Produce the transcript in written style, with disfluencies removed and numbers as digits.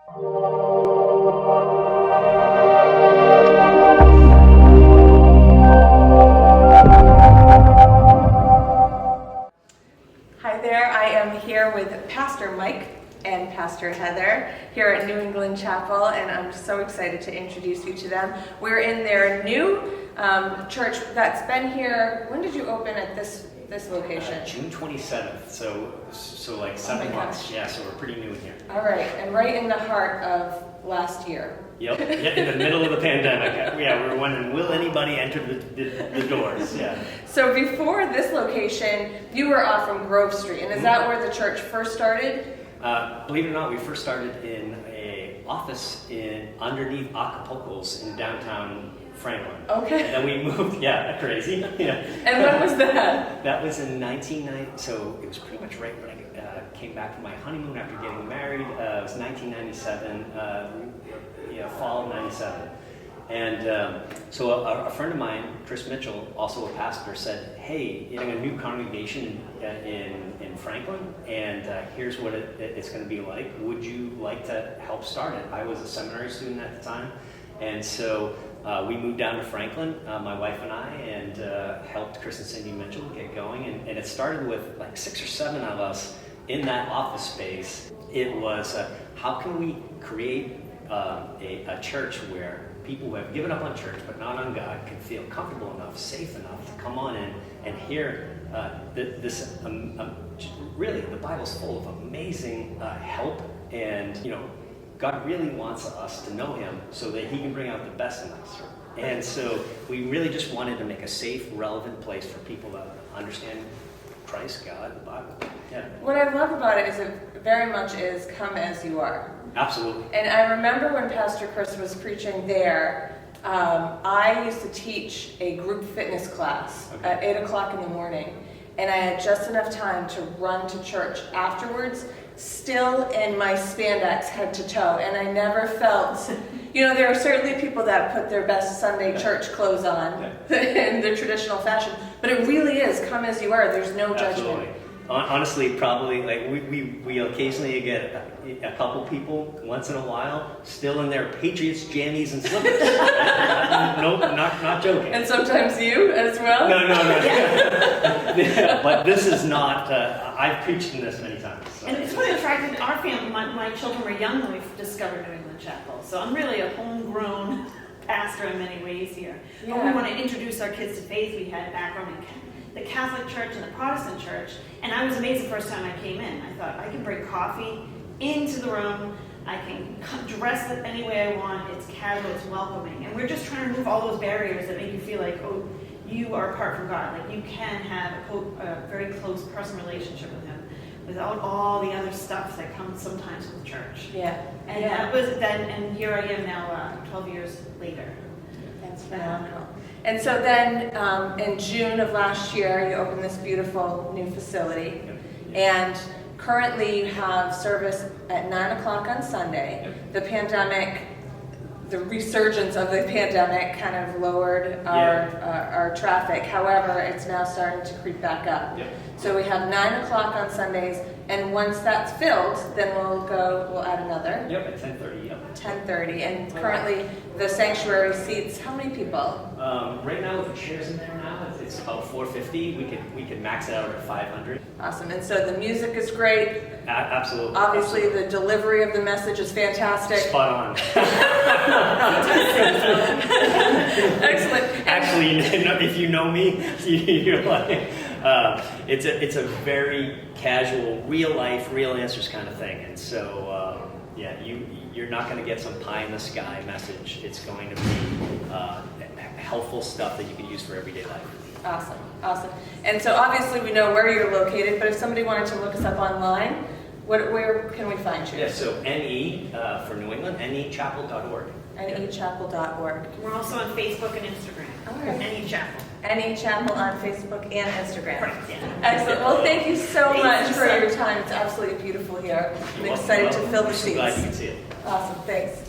Hi there, I am here with Pastor Mike and Pastor Heather here at New England Chapel, and I'm so excited to introduce you to them. We're in their new church that's been here. When did you open at this location? June 27th, so like 7 months. Yeah, so we're pretty new here. All right, and right in the heart of last year. Yep, in the middle of the pandemic. Yeah, we were wondering, will anybody enter the doors? Yeah. So before this location, you were off from Grove Street, and is that where the church first started? Believe it or not, we first started in an office underneath Acapulco's in downtown Franklin. Okay. And then we moved, yeah, crazy. Yeah. And when was that? That was in 1990, so it was pretty much right when I came back from my honeymoon after getting married. It was 1997, fall of 97. And so a friend of mine, Chris Mitchell, also a pastor, said, hey, you're in a new congregation in Franklin, and here's what it's going to be like. Would you like to help start it? I was a seminary student at the time, and so we moved down to Franklin, my wife and I, and helped Chris and Cindy Mitchell get going. And it started with like 6 or 7 of us in that office space. It was, how can we create a church where people who have given up on church but not on God can feel comfortable enough, safe enough to come on in and hear this. Really, the Bible's full of amazing help, and God really wants us to know Him so that He can bring out the best in us. And so we really just wanted to make a safe, relevant place for people to understand Christ, God, the Bible. Yeah. What I love about it is it very much is come as you are. Absolutely. And I remember when Pastor Chris was preaching there, I used to teach a group fitness class at 8 o'clock in the morning, and I had just enough time to run to church afterwards, still in my spandex head to toe, and I never felt, there are certainly people that put their best Sunday church clothes on in the traditional fashion, but it really is come as you are. There's no judgment. Absolutely. Honestly, probably like we occasionally get a couple people once in a while still in their Patriots jammies and slippers. Nope, not joking. And sometimes you as well? No. Yeah, but this is not. I've preached in this many times. So. And it's really attractive. Our family, my children were young when we discovered New England Chapel, so I'm really a homegrown pastor in many ways here. Yeah. But we want to introduce our kids to faith. We had a background in the Catholic Church and the Protestant Church, and I was amazed the first time I came in. I thought, I can bring coffee into the room, I can dress it any way I want, it's casual, it's welcoming, and we're just trying to remove all those barriers that make you feel like, oh, you are apart from God. Like you can have a very close personal relationship with Him without all the other stuff that comes sometimes with church. Yeah. And that was then, and here I am now, 12 years later. That's phenomenal. And so then in June of last year, you opened this beautiful new facility. And currently you have service at 9 o'clock on Sunday. The pandemic, the resurgence of the pandemic kind of lowered our traffic. However, it's now starting to creep back up. So we have 9 o'clock on Sundays, and once that's filled, then we'll add another. At 10:30. 10:30, and currently the sanctuary seats how many people? Right now, with the chairs in there now, it's about 450. We could max it out at 500. Awesome. And so the music is great. Absolutely. Obviously, the delivery of the message is fantastic. Spot on. Excellent. Actually, if you know me, you're like, it's a very casual, real life, real answers kind of thing. And so, you're not going to get some pie in the sky message. It's going to be helpful stuff that you can use for everyday life. Awesome. And so obviously we know where you're located, but if somebody wanted to look us up online, where can we find you? Yeah, so NE for New England, nechapel.org. nechapel.org. We're also on Facebook and Instagram. All right. NE Chapel. NE Chapel on Facebook and Instagram. Correct, yeah. Excellent. Well, thank you so much for so your time. It's absolutely beautiful here. I'm You're excited welcome. to fill the I'm so seats. glad you can see it. Awesome. Thanks.